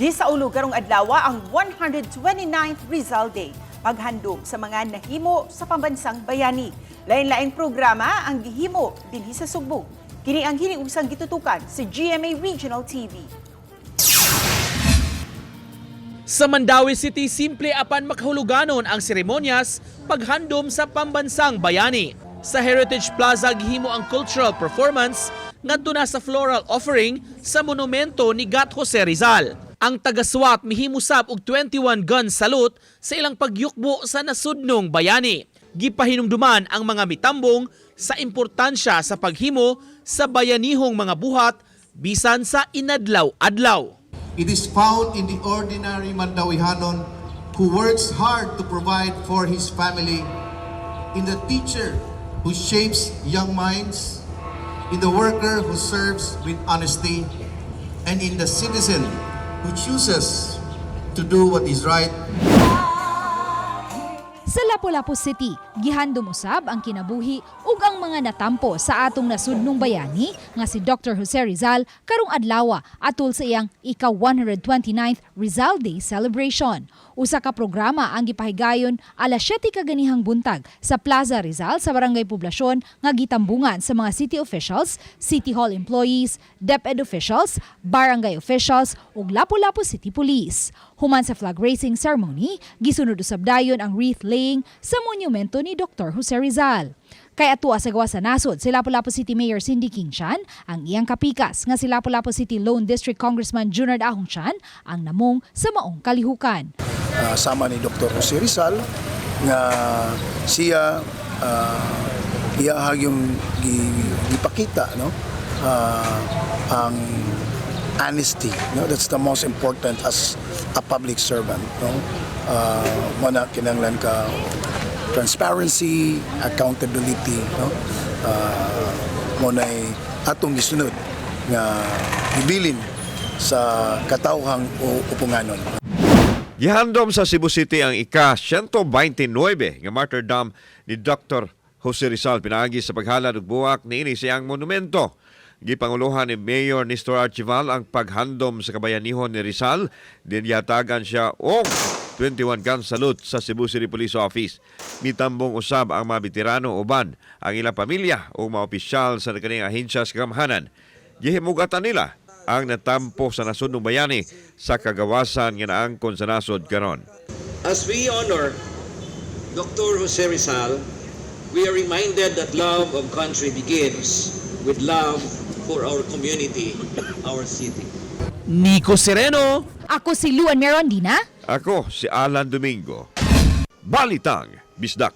Gisaulog karong adlaw ang 129th Rizal Day, paghandom sa mga nahimo sa pambansang bayani. Lain-laing programa ang gihimo dinhi sa Subo. Kini ang hiniusang gitutukan sa GMA Regional TV. Sa Mandaue City, simple apan makahuluganon ang seremonyas paghandom sa pambansang bayani. Sa Heritage Plaza gihimo ang cultural performance ngadto na sa floral offering sa monumento ni Gat Jose Rizal. Ang taga-SWAT mihimusap og 21 gun salute sa ilang pagyukbo sa nasudnong bayani. Gipahinumduman ang mga mitambong sa importansya sa paghimo sa bayanihong mga buhat bisan sa inadlaw-adlaw. It is found in the ordinary Mandauihanon who works hard to provide for his family, in the teacher who shapes young minds, in the worker who serves with honesty, and in the citizen who chooses to do what is right. Sa Lapu-Lapu City, gihandom usab ang kinabuhi ug ang mga natampo sa atong nasudnong bayani nga si Dr. Jose Rizal karong adlaw atol sa iyang ika-129th Rizal Day celebration. Usa ka programa ang gipahigayon alas 7 kaganihang buntag sa Plaza Rizal sa Barangay Poblasyon nga gitambungan sa mga city officials, City Hall employees, DepEd officials, barangay officials ug Lapu-Lapu City Police. Human sa flag raising ceremony, gisunod usab dayon ang wreath laying sa monumento ni Dr. Jose Rizal. Kay atua sa gawa sa nasod si Lapu-Lapu City Mayor Cindy King-Chan, ang iyang kapikas nga si Lapu-Lapu City Lone District Congressman Junard Ahong-Chan ang namong sa maong kalihukan. Sama ni Dr. Jose Rizal nga siya yung gipakita, no? Ang honesty, no? That's the most important as a public servant, no? Mana kinahanglan ka transparency, accountability, no? Munay atong gisunod nga ibilin sa katawhang o upunganon. Gihandom sa Cebu City ang ika-129 nga martyrdom ni Dr. Jose Rizal pinaagi sa paghalad ug buwak niini siyang monumento. Gipanguluhan ni Mayor Nestor Archival ang paghandom sa kabayanihon ni Rizal, dinyatagan siya og 21 gun salute sa Cebu City Police Office. Mitambong usab ang mga veterano uban ang ilang pamilya o mga opisyal sa kaning ahensya sa kamhanan. Gihimugatan nila ang natampo sa nasudnong bayani sa kagawasan nga naangkon sa nasod karon. As we honor Dr. Jose Rizal, we are reminded that love of country begins with love for our community, our city. Nico Sereno. Ako si Luan Merondina. Ako si Alan Domingo. Balitang Bisdak.